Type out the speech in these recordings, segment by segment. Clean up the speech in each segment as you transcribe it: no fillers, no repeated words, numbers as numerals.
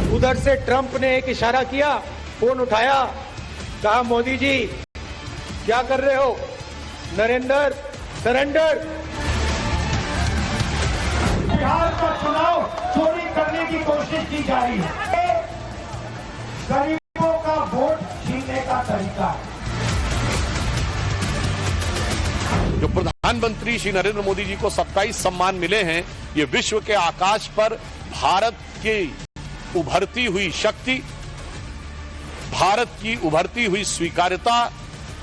उधर से ट्रंप ने एक इशारा किया, फोन उठाया, कहा मोदी जी क्या कर रहे हो, नरेंद्र सरेंडर। बिहार का चुनाव चोरी करने की कोशिश की जा रही है, गरीबों का वोट छीनने का तरीका है। जो प्रधानमंत्री श्री नरेंद्र मोदी जी को 27 सम्मान मिले हैं, ये विश्व के आकाश पर भारत की उभरती हुई शक्ति, भारत की उभरती हुई स्वीकार्यता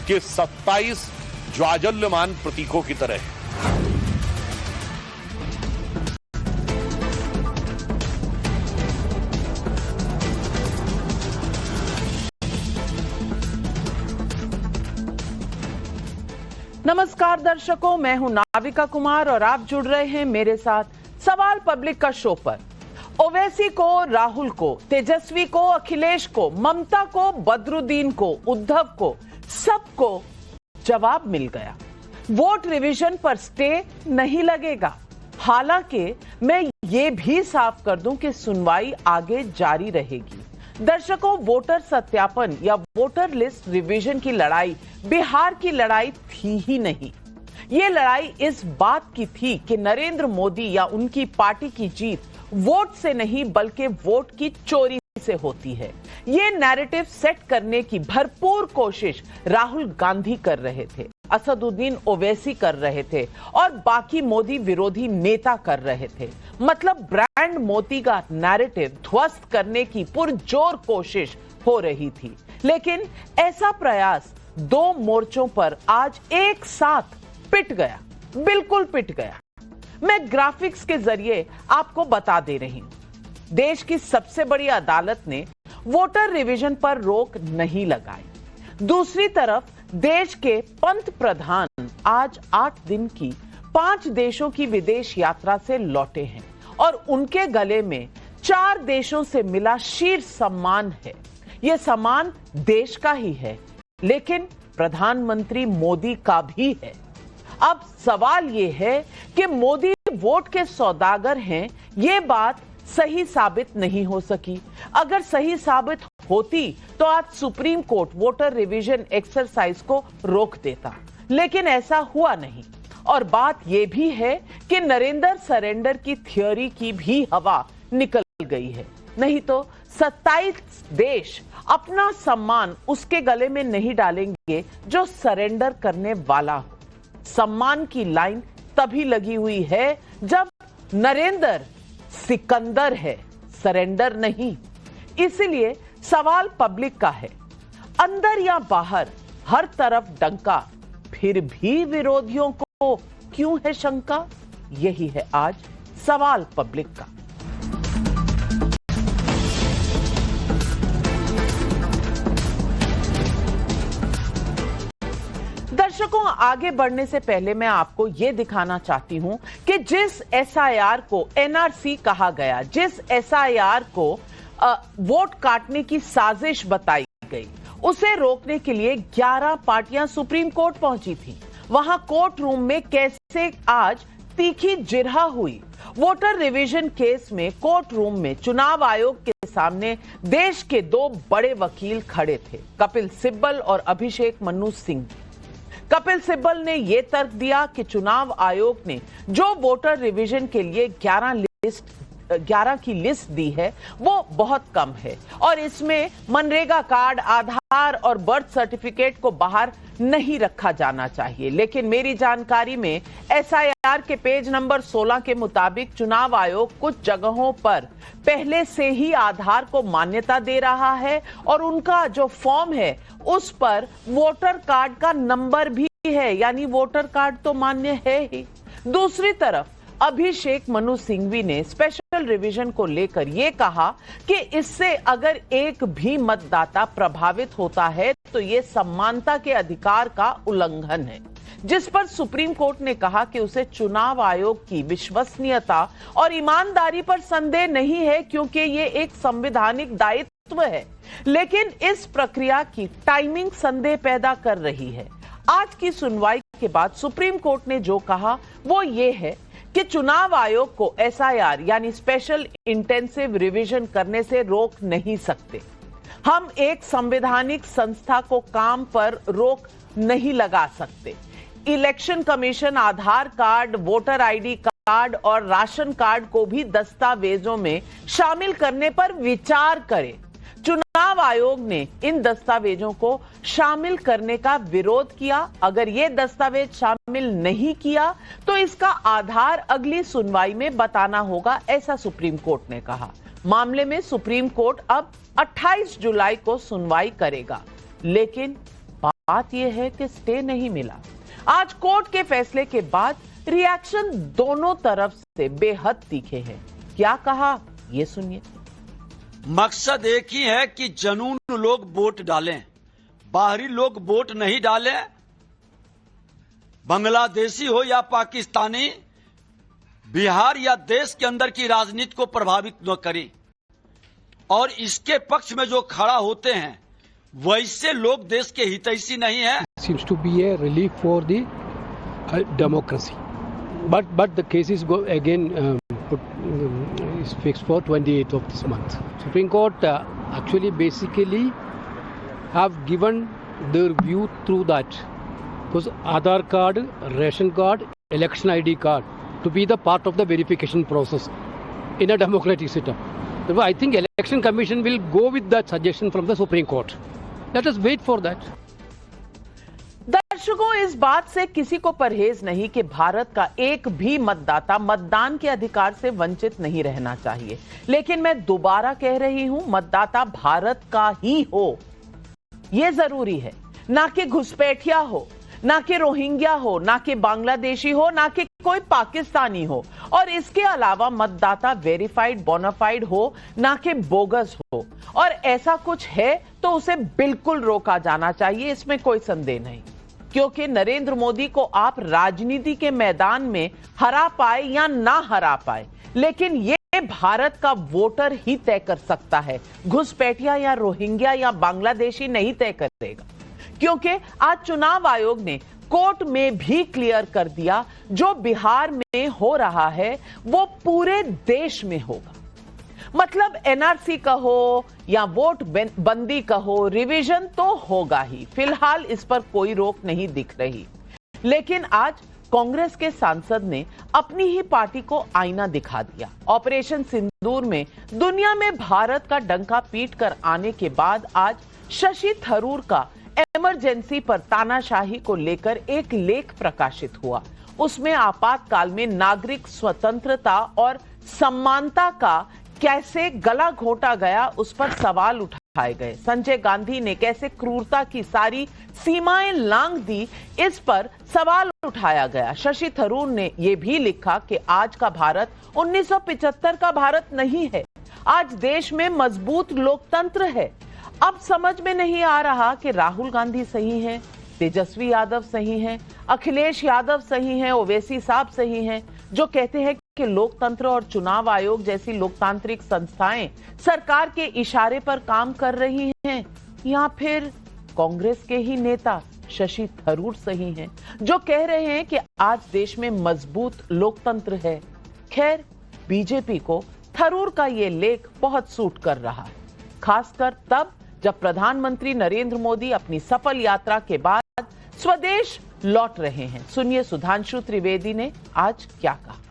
के 27 ज्वाजल्यमान प्रतीकों की तरह है। नमस्कार दर्शकों, मैं हूं नाविका कुमार और आप जुड़ रहे हैं मेरे साथ सवाल पब्लिक का शो पर। ओवैसी को, राहुल को, तेजस्वी को, अखिलेश को, ममता को, बदरुद्दीन को, उद्धव को, सबको जवाब मिल गया। वोट रिवीजन पर स्टे नहीं लगेगा। हालांकि मैं ये भी साफ कर दूं कि सुनवाई आगे जारी रहेगी। दर्शकों, वोटर सत्यापन या वोटर लिस्ट रिवीजन की लड़ाई बिहार की लड़ाई थी ही नहीं। ये लड़ाई इस बात की थी कि नरेंद्र मोदी या उनकी पार्टी की जीत वोट से नहीं बल्कि वोट की चोरी से होती है। ये नैरेटिव सेट करने की भरपूर कोशिश राहुल गांधी कर रहे थे, असदुद्दीन ओवैसी कर रहे थे और बाकी मोदी विरोधी नेता कर रहे थे। मतलब ब्रांड मोदी का नैरेटिव ध्वस्त करने की पुरजोर कोशिश हो रही थी। लेकिन ऐसा प्रयास दो मोर्चों पर आज एक साथ पिट गया, बिल्कुल पिट गया। मैं ग्राफिक्स के जरिए आपको बता दे रही हूं। देश की सबसे बड़ी अदालत ने वोटर रिवीजन पर रोक नहीं लगाई। दूसरी तरफ देश के पंत प्रधान आज 8 दिन की 5 देशों की विदेश यात्रा से लौटे हैं और उनके गले में 4 देशों से मिला शीर्ष सम्मान है। यह सम्मान देश का ही है, लेकिन प्रधानमंत्री मोदी का भी है। अब सवाल यह है कि मोदी वोट के सौदागर हैं, यह बात सही साबित नहीं हो सकी। अगर सही साबित होती तो आज supreme court voter revision exercise को रोक देता, लेकिन ऐसा हुआ नहीं। और बात यह भी है कि नरेंद्र सरेंडर की थियोरी की भी हवा निकल गई है। नहीं तो 27 देश अपना सम्मान उसके गले में नहीं डालेंगे जो सरेंडर करने वाला हो। सम्मान की लाइन तभी लगी हुई है जब नरेंद्र सिकंदर है, सरेंडर नहीं। इसलिए सवाल पब्लिक का है, अंदर या बाहर हर तरफ डंका, फिर भी विरोधियों को क्यों है शंका? यही है आज सवाल पब्लिक का। दर्शकों, आगे बढ़ने से पहले मैं आपको यह दिखाना चाहती हूं कि जिस एसआईआर को एनआरसी कहा गया, जिस एसआईआर को वोट काटने की साजिश बताई गई, उसे रोकने के लिए 11 पार्टियां सुप्रीम कोर्ट पहुंची थी। वहां कोर्ट रूम में कैसे आज तीखी जिरह हुई। वोटर रिवीजन केस में कोर्ट रूम में चुनाव आयोग के सामने देश के 2 बड़े वकील खड़े थे, कपिल सिब्बल और अभिषेक मनु सिंह। कपिल सिब्बल ने यह तर्क दिया कि चुनाव आयोग ने जो वोटर रिवीजन के लिए 11 की लिस्ट दी है वो बहुत कम है और इसमें मनरेगा कार्ड, आधार और बर्थ सर्टिफिकेट को बाहर नहीं रखा जाना चाहिए। लेकिन मेरी जानकारी में एसआईआर के पेज नंबर 16 के मुताबिक चुनाव आयोग कुछ जगहों पर पहले से ही आधार को मान्यता दे रहा है और उनका जो फॉर्म है उस पर वोटर कार्ड का नंबर भी है, यानी वोटर कार्ड तो मान्य है ही। दूसरी तरफ अभिषेक मनु सिंघवी ने स्पेशल रिवीजन को लेकर यह कहा कि इससे अगर एक भी मतदाता प्रभावित होता है तो यह समानता के अधिकार का उल्लंघन है, जिस पर सुप्रीम कोर्ट ने कहा कि उसे चुनाव आयोग की विश्वसनीयता और ईमानदारी पर संदेह नहीं है क्योंकि यह एक संवैधानिक दायित्व है। लेकिन इस प्रक्रिया की टाइमिंग संदेह पैदा कर रही है। आज की सुनवाई के बाद सुप्रीम कोर्ट ने जो कहा वो ये है कि चुनाव आयोग को एसआईआर यानी स्पेशल इंटेंसिव रिवीजन करने से रोक नहीं सकते। हम एक संवैधानिक संस्था को काम पर रोक नहीं लगा सकते। इलेक्शन कमीशन आधार कार्ड, वोटर आईडी कार्ड और राशन कार्ड को भी दस्तावेजों में शामिल करने पर विचार करे। चुनाव आयोग ने इन दस्तावेजों को शामिल करने का विरोध किया। अगर ये दस्तावेज शामिल नहीं किया तो इसका आधार अगली सुनवाई में बताना होगा, ऐसा सुप्रीम कोर्ट ने कहा। मामले में सुप्रीम कोर्ट अब 28 जुलाई को सुनवाई करेगा, लेकिन बात यह है कि स्टे नहीं मिला। आज कोर्ट के फैसले के बाद रिएक्शन दोनों तरफ से बेहद तीखे हैं। क्या कहा, ये सुनिए। मकसद एक ही है कि जनून लोग वोट डालें, बाहरी लोग वोट नहीं डालें। बांग्लादेशी हो या पाकिस्तानी, बिहार या देश के अंदर की राजनीति को प्रभावित न करें। और इसके पक्ष में जो खड़ा होते हैं वैसे लोग देश के हितैषी नहीं है। Seems to be a relief for the democracy, but the case is is fixed for 28th of this month. Supreme Court actually basically have given their view through that, because Aadhaar card, ration card, election ID card to be the part of the verification process in a democratic setup. Therefore, I think Election Commission will go with that suggestion from the Supreme Court. Let us wait for that. दर्शकों, इस बात से किसी को परहेज नहीं कि भारत का एक भी मतदाता मतदान के अधिकार से वंचित नहीं रहना चाहिए। लेकिन मैं दोबारा कह रही हूं, मतदाता भारत का ही हो, यह जरूरी है। ना कि घुसपैठिया हो, ना कि रोहिंग्या हो, ना कि बांग्लादेशी हो, ना कि कोई पाकिस्तानी हो, और इसके अलावा मतदाता वेरीफाइड बोनाफाइड हो, ना कि बोगस हो। और ऐसा कुछ है तो उसे बिल्कुल रोका जाना चाहिए, इसमें कोई संदेह नहीं। क्योंकि नरेंद्र मोदी को आप राजनीति के मैदान में हरा पाए या ना हरा पाए, लेकिन ये भारत का वोटर ही तय कर सकता है। घुसपैठिया या रोहिंग्या या बांग्लादेशी नहीं तय करेगा। क्योंकि आज चुनाव आयोग ने कोर्ट में भी क्लियर कर दिया, जो बिहार में हो रहा है वो पूरे देश में होगा। मतलब एनआरसी कहो या वोट बंदी कहो, रिवीजन तो होगा ही। फिलहाल इस पर कोई रोक नहीं दिख रही। लेकिन आज कांग्रेस के सांसद ने अपनी ही पार्टी को आईना दिखा दिया। ऑपरेशन सिंदूर में दुनिया में भारत का डंका पीट कर आने के बाद आज शशि थरूर का इमरजेंसी पर तानाशाही को लेकर एक लेख प्रकाशित हुआ। उसमें आपातकाल में नागरिक स्वतंत्रता और समानता का कैसे गला घोटा गया, उस पर सवाल उठाए गए। संजय गांधी ने कैसे क्रूरता की सारी सीमाएं लांघ दी, इस पर सवाल उठाया गया। शशि थरूर ने यह भी लिखा कि आज का भारत 1975 का भारत नहीं है। आज देश में मजबूत लोकतंत्र है। अब समझ में नहीं आ रहा कि राहुल गांधी सही हैं, तेजस्वी यादव सही हैं, अखिलेश यादव सही हैं, ओवैसी साहब सही हैं, जो कहते हैं कि लोकतंत्र और चुनाव आयोग जैसी लोकतांत्रिक संस्थाएं सरकार के इशारे पर काम कर रही हैं, या फिर कांग्रेस के ही नेता शशि थरूर सही हैं, जो कह रहे हैं कि आज देश में मजबूत लोकतंत्र है। खैर, बीजेपी को थरूर का ये लेख बहुत सूट कर रहा है, खासकर तब जब प्रधानमंत्री नरेंद्र मोदी अपनी सफल यात्रा के बाद स्वदेश लौट रहे हैं। सुनिए सुधांशु त्रिवेदी ने आज क्या कहा।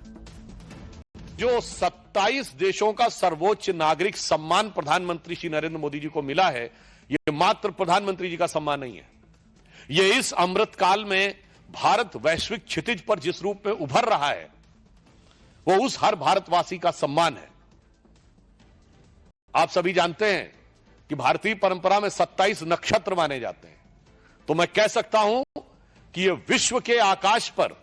जो 27 देशों का सर्वोच्च नागरिक सम्मान प्रधानमंत्री श्री नरेंद्र मोदी जी को मिला है, यह मात्र प्रधानमंत्री जी का सम्मान नहीं है। यह इस अमृत काल में भारत वैश्विक क्षितिज पर जिस रूप में उभर रहा है, वो उस हर भारतवासी का सम्मान है। आप सभी जानते हैं कि भारतीय परंपरा में 27 नक्षत्र माने जाते हैं। तो मैं कह सकता हूं कि यह विश्व के आकाश पर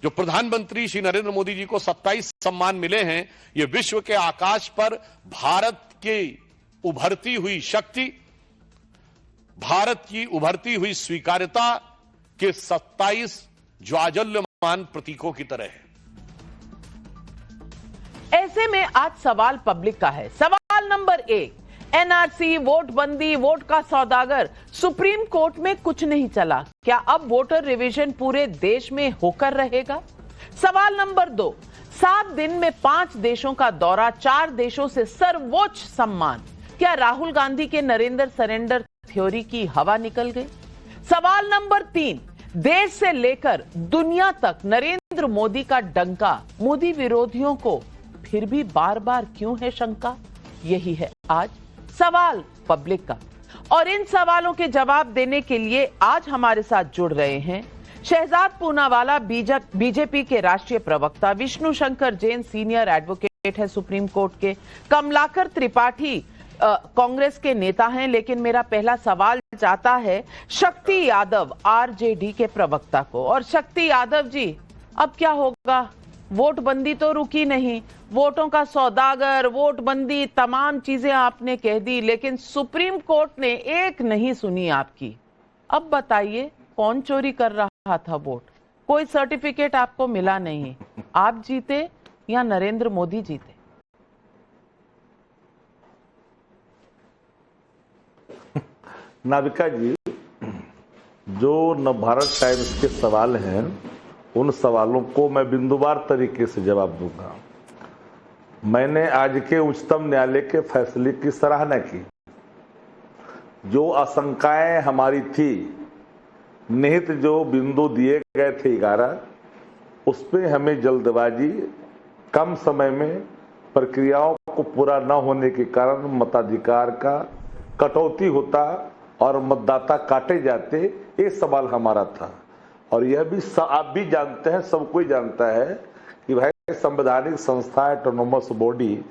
जो प्रधानमंत्री श्री नरेंद्र मोदी जी को 27 सम्मान मिले हैं, ये विश्व के आकाश पर भारत की उभरती हुई शक्ति, भारत की उभरती हुई स्वीकार्यता के 27 ज्वाजल्यमान प्रतीकों की तरह है। ऐसे में आज सवाल पब्लिक का है। सवाल नंबर 1, एनआरसी, वोट बंदी, वोट का सौदागर, सुप्रीम कोर्ट में कुछ नहीं चला, क्या अब वोटर रिवीजन पूरे देश में होकर रहेगा? सवाल नंबर 2, 7 दिन में 5 देशों का दौरा, 4 देशों से सर्वोच्च सम्मान। क्या राहुल गांधी के नरेंद्र सरेंडर थ्योरी की हवा निकल गई? सवाल नंबर 3, देश से लेकर दुनिया तक नरेंद्र मोदी का डंका, मोदी विरोधियों को फिर भी बार बार क्यों है शंका? यही है आज सवाल पब्लिक का। और इन सवालों के जवाब देने के लिए आज हमारे साथ जुड़ रहे हैं शहजाद पूनावाला, बीजेपी के राष्ट्रीय प्रवक्ता, विष्णु शंकर जैन सीनियर एडवोकेट है सुप्रीम कोर्ट के, कमलाकर त्रिपाठी कांग्रेस के नेता हैं। लेकिन मेरा पहला सवाल जाता है शक्ति यादव, आरजेडी के प्रवक्ता को। और शक्ति यादव जी, अब क्या होगा? वोट बंदी तो रुकी नहीं, वोटों का सौदागर, वोट बंदी, तमाम चीजें आपने कह दी, लेकिन सुप्रीम कोर्ट ने एक नहीं सुनी आपकी। अब बताइए कौन चोरी कर रहा था वोट? कोई सर्टिफिकेट आपको मिला नहीं, आप जीते या नरेंद्र मोदी जीते? नाविका जी, जो नवभारत टाइम्स के सवाल हैं उन सवालों को मैं बिंदुवार तरीके से जवाब दूंगा। मैंने आज के उच्चतम न्यायालय के फैसले की सराहना की। जो आशंकाएं हमारी थी, निहित जो बिंदु दिए गए थे 11, उस पे हमें जल्दबाजी, कम समय में प्रक्रियाओं को पूरा न होने के कारण मताधिकार का कटौती होता और मतदाता काटे जाते, ये सवाल हमारा था। और यह भी आप भी जानते हैं, सब कोई जानता है कि भाई संवैधानिक संस्था ऑटोनोमस बॉडी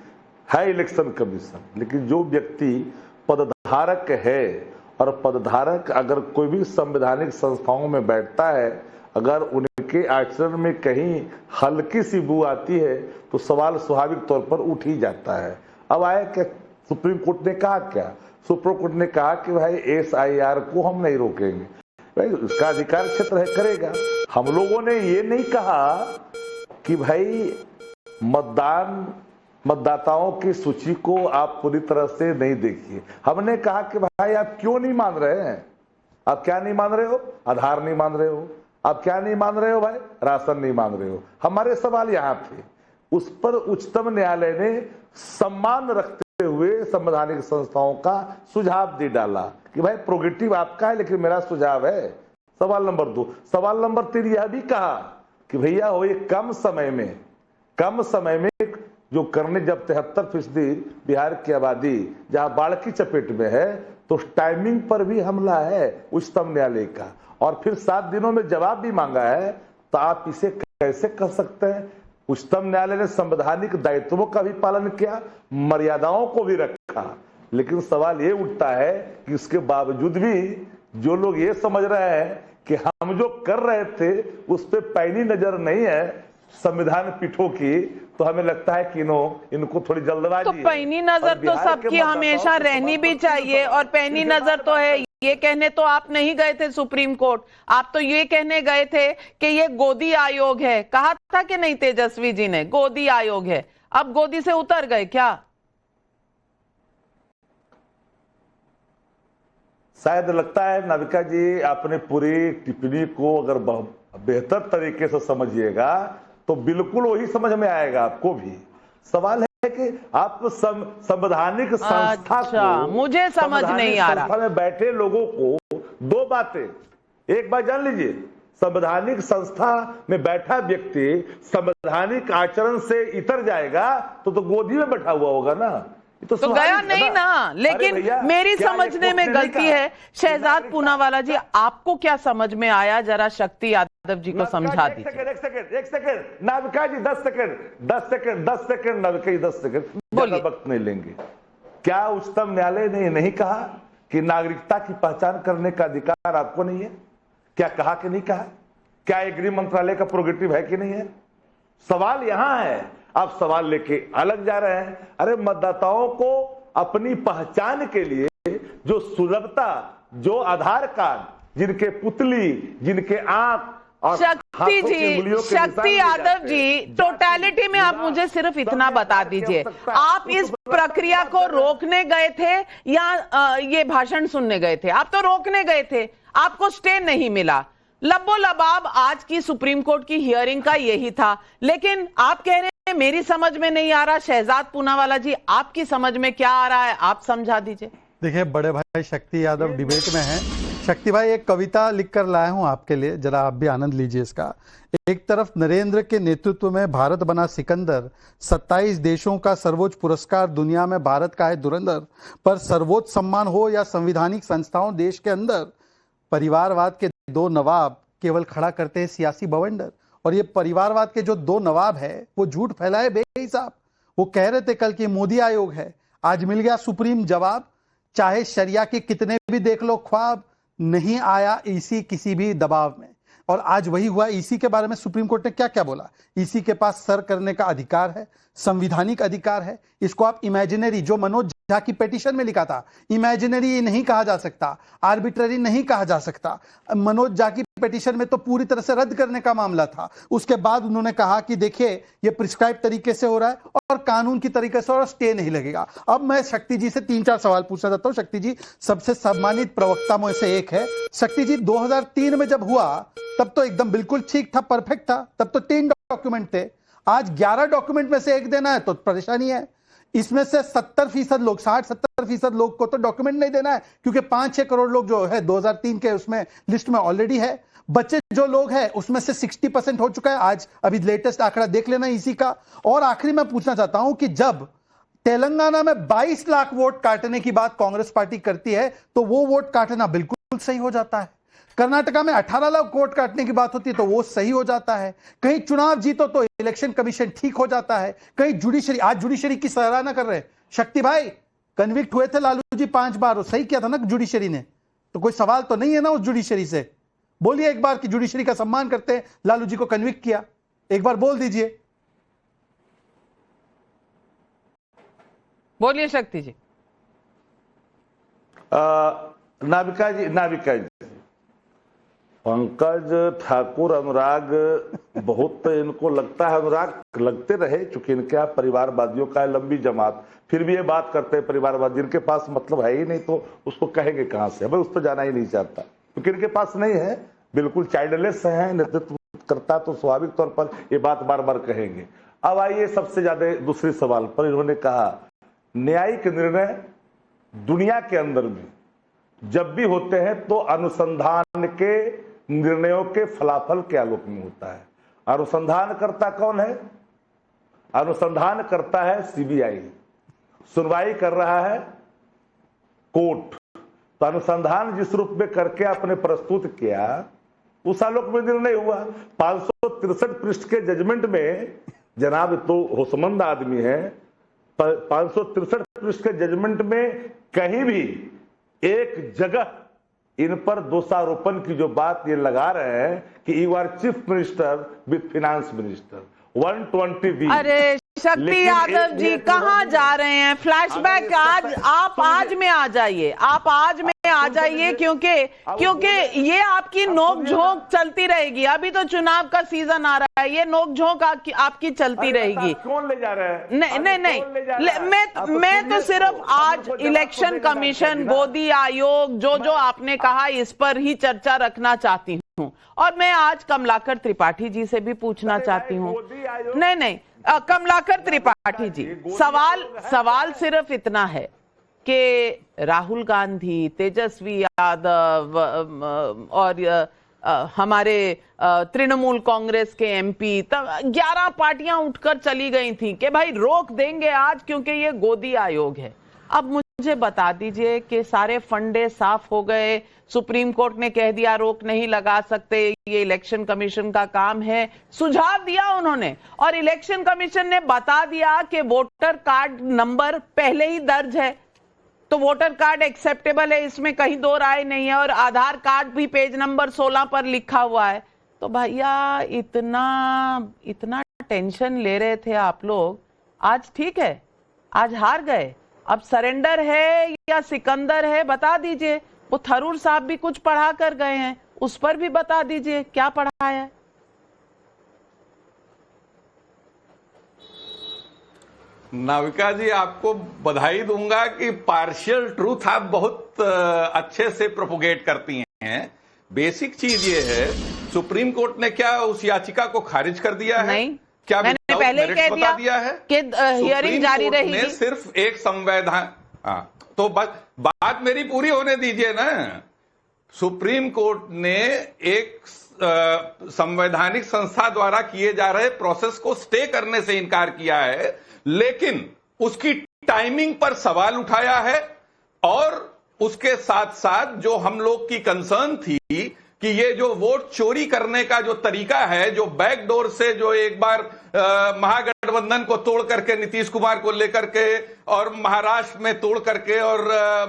है इलेक्शन कमीशन, लेकिन जो व्यक्ति पदधारक है और पदधारक अगर कोई भी संवैधानिक संस्थाओं में बैठता है, अगर उनके आचरण में कहीं हल्की सी बू आती है तो सवाल स्वाभाविक तौर पर उठ ही जाता है। अब आए कि सुप्रीम कोर्ट ने कहा क्या? सुप्रीम कोर्ट ने कहा कि भाई SIR को हम नहीं रोकेंगे, भाई उसका अधिकार क्षेत्र है, करेगा। हम लोगों ने ये नहीं कहा कि भाई मतदाताओं की सूची को आप पूरी तरह से नहीं देखिए। हमने कहा कि भाई आप क्यों नहीं मान रहे हैं? आप क्या नहीं मान रहे हो? आधार नहीं मान रहे हो। आप क्या नहीं मान रहे हो भाई? राशन नहीं मान रहे हो। हमारे सवाल यहाँ थे, उस पर उच्चतम न्यायालय ने सम्मान रखते हुए संवैधानिक संस्थाओं का सुझाव दे डाला कि भाई प्रोगेटिव आपका है, लेकिन मेरा सुझाव है। सवाल नंबर 2। सवाल नंबर 3 यह भी कहा कि भैया हो, ये कम समय में जो करने, जब 73% बिहार की आबादी जहां बाढ़ की चपेट में है, तो टाइमिंग पर भी हमला है उच्चतम न्यायालय का, और फिर 7 दिनों में जवाब भी मांगा है, तो आप इसे कैसे कर सकते हैं? उच्चतम न्यायालय ने संवैधानिक दायित्वों का भी पालन किया, मर्यादाओं को भी रखा, लेकिन सवाल ये उठता है कि उसके बावजूद भी जो लोग ये समझ रहे हैं कि हम जो कर रहे थे उस पर पैनी नजर नहीं है संविधान पीठों की, तो हमें लगता है कि इनको थोड़ी जल्दबाजी तो पैनी नजर तो सबकी हमेशा रहनी भी चाहिए, और पैनी नजर तो है। ये कहने तो आप नहीं गए थे सुप्रीम कोर्ट, आप तो ये कहने गए थे कि ये गोदी आयोग है। कहा था कि नहीं तेजस्वी जी ने, गोदी आयोग है। अब गोदी से उतर गए क्या? शायद लगता है नाविका जी, आपने पूरी टिप्पणी को अगर बेहतर तरीके से समझिएगा तो बिल्कुल वही समझ में आएगा आपको भी। सवाल है कि आप संवैधानिक संस्था को, मुझे समझ नहीं आ रहा, में बैठे लोगों को 2 बातें, एक बात जान लीजिए, संवैधानिक संस्था में बैठा व्यक्ति संवैधानिक आचरण से इतर जाएगा तो गोदी में बैठा हुआ होगा ना, तो गया नहीं ना। लेकिन मेरी समझने में गलती है। शहजाद पूनावाला जी, आपको क्या समझ में आया? जरा शक्ति यादव जी को समझा दीजिए। एक सेकंड नाविका जी, 10 सेकंड नाविका जी, 10 सेकंड, ज्यादा वक्त नहीं लेंगे। क्या उच्चतम न्यायालय ने नहीं कहा कि नागरिकता की पहचान करने का अधिकार आपको नहीं है? क्या कहा कि नहीं कहा? क्या गृह मंत्रालय का प्रोगेटिव है कि नहीं है? सवाल यहां है, आप सवाल लेके अलग जा रहे हैं। अरे मतदाताओं को अपनी पहचान के लिए जो सुलभता, जो आधार कार्ड, जिनके पुतली, जिनके आंख और शक्ति जी, शक्ति यादव जी, टोटलिटी में आप मुझे सिर्फ इतना बता दीजिए, आप इस प्रक्रिया को रोकने गए थे या ये भाषण सुनने गए थे? आप तो रोकने गए थे, आपको स्टे नहीं मिला। लब्बो लबाब आज की सुप्रीम कोर्ट की हियरिंग का यही था, लेकिन आप कह रहे हैं मेरी समझ में नहीं आ रहा। शहजाद पूनावाला जी, आपकी समझ में क्या आ रहा है, आप समझा दीजिए। देखिए, बड़े भाई शक्ति यादव डिबेट में हैं। शक्ति भाई, एक कविता लिख कर लाया हूं आपके लिए, जरा आप भी आनंद लीजिए इसका। एक तरफ नरेंद्र के नेतृत्व में भारत बना सिकंदर, 27 देशों का सर्वोच्च पुरस्कार दुनिया में भारत का है धुरंधर, पर सर्वोच्च सम्मान हो या संविधानिक संस्थाओं देश के अंदर, परिवारवाद के दो नवाब केवल खड़ा करते हैं सियासी बवंडर। और ये परिवारवाद के जो दो नवाब है वो झूठ फैलाए बेहिसाब। वो कह रहे थे कल कि मोदी आयोग है, आज मिल गया सुप्रीम जवाब। चाहे शरिया के कितने भी देख लो ख्वाब, नहीं आया ईसी किसी भी दबाव में। और आज वही हुआ। ईसी के बारे में सुप्रीम कोर्ट ने क्या क्या बोला? ईसी के पास सर करने का अधिकार है, संविधानिक अधिकार है। इसको आप इमेजिनरी, जो मनोज झा की पेटिशन में लिखा था, इमेजिनरी नहीं कहा जा सकता, आर्बिट्ररी नहीं कहा जा सकता। मनोज झा की पेटिशन में तो पूरी तरह से रद्द करने का मामला था। उसके बाद उन्होंने कहा कि देखिए ये प्रिस्क्राइब तरीके से हो रहा है और कानून की तरीके से, और स्टे नहीं लगेगा। अब मैं शक्ति जी से 3-4 सवाल पूछना चाहता हूं। शक्ति जी सबसे सम्मानित प्रवक्ता में से एक है। शक्ति जी, 2003 में जब हुआ तब तो एकदम बिल्कुल ठीक था, परफेक्ट था, तब तो 3 डॉक्यूमेंट थे। आज 11 डॉक्यूमेंट में से एक देना है तो परेशानी है। इसमें से 70% लोग, 60-70% लोग को तो डॉक्यूमेंट नहीं देना है, क्योंकि 5-6 करोड़ लोग जो है 2003 के उसमें लिस्ट में ऑलरेडी है। बच्चे जो लोग हैं उसमें से 60% हो चुका है। आज अभी लेटेस्ट आंकड़ा देख लेना इसी का। और आखिरी मैं पूछना चाहता हूं कि जब तेलंगाना में 22 लाख वोट काटने की बात कांग्रेस पार्टी करती है तो वो वोट काटना बिल्कुल सही हो जाता है। कर्नाटका में 18 लाख वोट काटने की बात होती है तो वो सही हो जाता है। कहीं चुनाव जीतो तो इलेक्शन कमीशन ठीक हो जाता है। कहीं जुडिशरी, आज जुडिशरी की सराहना कर रहे हैं शक्ति भाई, कन्विक्ट हुए थे लालू जी 5 बार, सही किया था ना जुडिशरी ने, तो कोई सवाल तो नहीं है ना उस जुडिशरी से। बोलिए एक बार कि जुडिशरी का सम्मान करते हैं, लालू जी को कन्विक्ट किया, एक बार बोल दीजिए। बोलिए शक्ति जी। नाविका जी पंकज ठाकुर अनुराग, बहुत इनको लगता है, अनुराग लगते रहे, चूंकि इनके यहाँ परिवारवादियों का है लंबी जमात, फिर भी ये बात करते हैं परिवारवाद। जिनके पास मतलब है ही नहीं तो उसको कहेंगे कहां से? मैं उस पर जाना ही नहीं चाहता, क्योंकि इनके पास नहीं है, बिल्कुल चाइल्डलेस है। नेतृत्व करता तो स्वाभाविक तौर पर ये बात बार बार कहेंगे। अब आइए सबसे ज्यादा दूसरे सवाल पर। इन्होंने कहा न्यायिक निर्णय दुनिया के अंदर में जब भी होते हैं तो अनुसंधान के निर्णयों के फलाफल के आलोक में होता है। अनुसंधान करता कौन है? अनुसंधान करता है सीबीआई, सुनवाई कर रहा है कोर्ट। तो अनुसंधान जिस रूप में करके आपने प्रस्तुत किया उस आलोक में निर्णय हुआ। 563 पृष्ठ के जजमेंट में, जनाब तो होशमंद आदमी है, 563 पृष्ठ के जजमेंट में कहीं भी एक जगह इन पर दोषारोपण की जो बात ये लगा रहे हैं कि you are chief minister with finance minister 120 अरे शक्ति यादव जी कहां जा रहे हैं? फ्लैशबैक आज में आ जाइए, आप आज में आ जाइए, क्योंकि ये आपकी नोक झोंक चलती रहेगी। अभी तो चुनाव का सीजन आ रहा है, ये नोक झोंक आपकी चलती रहेगी। कौन ले जा रहा है? नहीं, मैं तो सिर्फ आज इलेक्शन कमीशन, गोदी आयोग, जो आपने कहा इस पर ही चर्चा रखना चाहती हूँ। और मैं आज कमलाकर त्रिपाठी जी से भी पूछना चाहती हूँ। नहीं, कमलाकर त्रिपाठी जी, सवाल सिर्फ इतना है कि राहुल गांधी, तेजस्वी यादव और हमारे तृणमूल कांग्रेस के एमपी, 11 पार्टियां उठकर चली गई थी कि भाई रोक देंगे आज क्योंकि ये गोदी आयोग है। अब मुझे बता दीजिए कि सारे फंडे साफ हो गए, सुप्रीम कोर्ट ने कह दिया रोक नहीं लगा सकते, ये इलेक्शन कमीशन का काम है, सुझाव दिया उन्होंने, और इलेक्शन कमीशन ने बता दिया कि वोटर कार्ड नंबर पहले ही दर्ज है तो वोटर कार्ड एक्सेप्टेबल है, इसमें कहीं दो राय नहीं है, और आधार कार्ड भी पेज नंबर 16 पर लिखा हुआ है। तो भैया इतना टेंशन ले रहे थे आप लोग, आज ठीक है, आज हार गए। अब सरेंडर है या सिकंदर है बता दीजिए। वो थरूर साहब भी कुछ पढ़ा कर गए हैं, उस पर भी बता दीजिए क्या पढ़ा है। नाविका जी, आपको बधाई दूंगा कि पार्शियल ट्रूथ आप बहुत अच्छे से प्रोपोगेट करती हैं। बेसिक चीज ये है, सुप्रीम कोर्ट ने क्या उस याचिका को खारिज कर दिया है? नहीं, क्या मैंने पहले कह बता दिया है कि हियरिंग जारी सुप्रीम कोर्ट रहेगी। ने सिर्फ एक संवैधान, तो बात मेरी पूरी होने दीजिए ना। सुप्रीम कोर्ट ने एक संवैधानिक संस्था द्वारा किए जा रहे प्रोसेस को स्टे करने से इनकार किया है, लेकिन उसकी टाइमिंग पर सवाल उठाया है। और उसके साथ साथ जो हम लोग की कंसर्न थी कि ये जो वोट चोरी करने का जो तरीका है, जो बैकडोर से जो एक बार महागठबंधन को तोड़ करके नीतीश कुमार को लेकर के और महाराष्ट्र में तोड़ करके और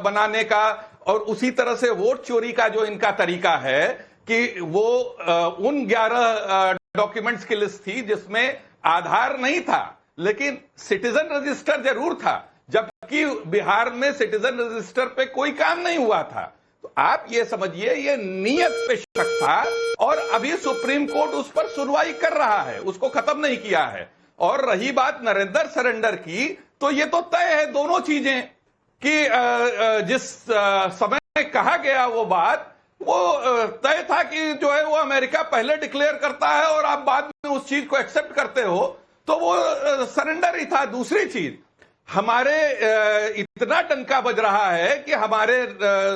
बनाने का, और उसी तरह से वोट चोरी का जो इनका तरीका है कि वो उन 11 डॉक्यूमेंट्स की लिस्ट थी जिसमें आधार नहीं था लेकिन सिटीजन रजिस्टर जरूर था, जबकि बिहार में सिटीजन रजिस्टर पे कोई काम नहीं हुआ था। तो आप ये समझिए ये नियत पे शक था और अभी सुप्रीम कोर्ट उस पर सुनवाई कर रहा है, उसको खत्म नहीं किया है। और रही बात नरेंद्र सरेंडर की, तो ये तो तय है दोनों चीजें कि जिस समय कहा गया वो बात, वो तय था कि जो है वो अमेरिका पहले डिक्लेयर करता है और आप बाद में उस चीज को एक्सेप्ट करते हो, तो वो सरेंडर ही था। दूसरी चीज, हमारे इतना डंका बज रहा है कि हमारे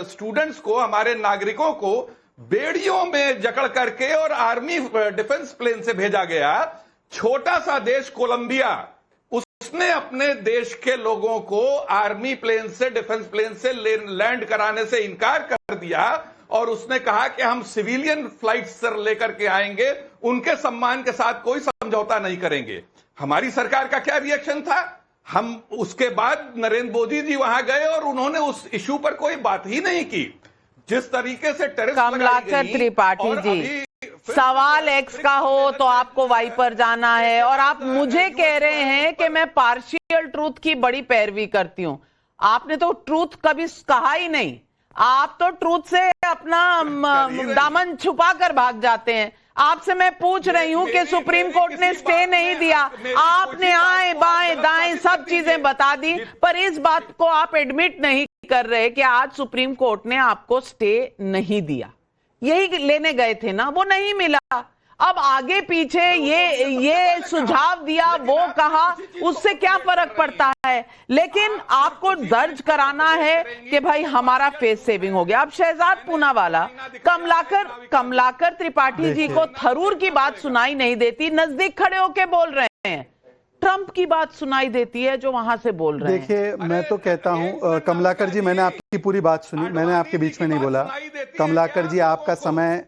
स्टूडेंट्स को, हमारे नागरिकों को बेड़ियों में जकड़ करके और आर्मी डिफेंस प्लेन से भेजा गया। छोटा सा देश कोलंबिया, उसने अपने देश के लोगों को आर्मी प्लेन से, डिफेंस प्लेन से लैंड कराने से इनकार कर दिया और उसने कहा कि हम सिविलियन फ्लाइट्स से लेकर के आएंगे, उनके सम्मान के साथ कोई समझौता नहीं करेंगे। हमारी सरकार का क्या रिएक्शन था? हम उसके बाद नरेंद्र मोदी जी वहां गए और उन्होंने उस इशू पर कोई बात ही नहीं की। जिस तरीके से टेररिस्ट कमलाकर त्रिपाठी जी, सवाल एक्स का हो तो आपको वाई पर जाना है और आप मुझे कह रहे हैं कि मैं पार्शियल ट्रूथ की बड़ी पैरवी करती हूं। आपने तो ट्रूथ कभी कहा ही नहीं, आप तो ट्रूथ से अपना दामन छुपा कर भाग जाते हैं। आपसे मैं पूछ रही हूं कि सुप्रीम कोर्ट ने स्टे नहीं दिया, आपने आए बाएं दाएं सब चीजें बता दी, पर इस बात को आप एडमिट नहीं कर रहे कि आज सुप्रीम कोर्ट ने आपको स्टे नहीं दिया। यही लेने गए थे ना, वो नहीं मिला। अब आगे पीछे ये सुझाव दिया, वो कहा, उससे क्या फर्क पड़ता है, लेकिन आपको दर्ज कराना है कि भाई हमारा फेस सेविंग हो गया। अब शहजाद पूनावाला, कमलाकर त्रिपाठी जी को थरूर की बात सुनाई नहीं देती, नजदीक खड़े होके बोल रहे हैं। ट्रंप की बात सुनाई देती है जो वहां से बोल रहे हैं। देखिए, मैं तो कहता हूं कमलाकर जी, मैंने आपकी पूरी बात सुनी, मैंने आपके बीच में नहीं बोला। कमलाकर जी, आपका समय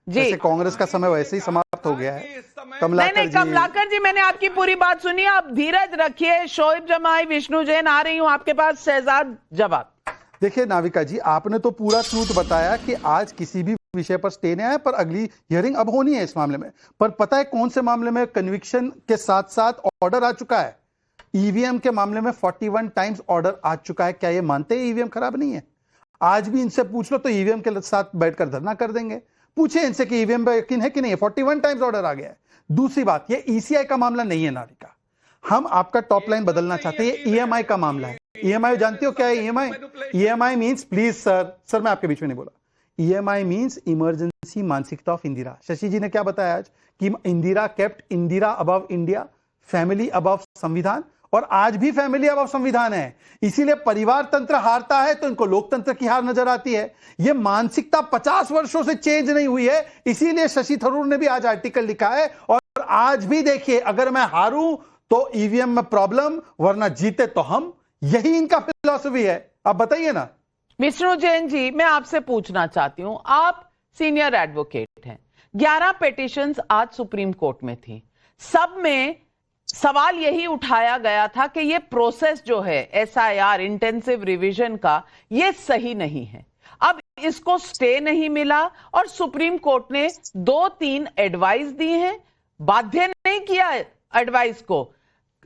जैसे कांग्रेस का समय वैसे ही समाप्त हो गया है। कमलाकर जी, मैंने आपकी पूरी बात सुनी, आप धीरज रखिए। शोएब जमाई, विष्णु जैन, आ रही हूं आपके पास। शहजाद जवाब। देखिए नाविका जी, आपने तो पूरा ट्रूथ बताया कि आज किसी भी विषय पर स्टे नहीं आया, पर अगली हियरिंग अब होनी है इस मामले में। पर पता है कौन से मामले में कन्विक्शन के साथ साथ ऑर्डर आ चुका है? ईवीएम के मामले में 41 टाइम्स ऑर्डर आ चुका है। क्या ये मानते हैं ईवीएम खराब नहीं है? आज भी इनसे पूछ लो तो ईवीएम के साथ बैठकर धरना कर देंगे। पूछे इनसे कि ईवीएम पर यकीन है कि नहीं है। 41 टाइम्स ऑर्डर आ गया है। दूसरी बात, ये ईसीआई का मामला नहीं है नाविका, हम आपका टॉप लाइन बदलना चाहते हैं। ये ईएमआई का मामला है। ईएमआई जानते हो क्या है? ईएमआई मींस, प्लीज सर मैं आपके बीच में नहीं बोला, ईएमआई मींस इमरजेंसी मानसिकता ऑफ इंदिरा। शशि जी ने क्या बताया आज कि Indira kept Indira above India, family above संविधान, और आज भी फैमिली अबव संविधान है। इसीलिए परिवार तंत्र हारता है तो इनको लोकतंत्र की हार नजर आती है। यह मानसिकता 50 वर्षों से चेंज नहीं हुई है, इसीलिए शशि थरूर ने भी आज आर्टिकल लिखा है। और आज भी देखिए, अगर मैं हारूं तो ईवीएम में प्रॉब्लम, वरना जीते तो हम, यही इनका फिलॉसफी है। आप बताइए ना। विष्णु जैन जी, मैं आपसे पूछना चाहती हूं, आप सीनियर एडवोकेट हैं। 11 पिटीशंस आज सुप्रीम कोर्ट में थी, सब में सवाल यही उठाया गया था कि ये प्रोसेस जो है एसआईआर, इंटेंसिव रिवीजन का, ये सही नहीं है। अब इसको स्टे नहीं मिला और सुप्रीम कोर्ट ने 2-3 एडवाइस दी हैं, बाध्य नहीं किया एडवाइस को,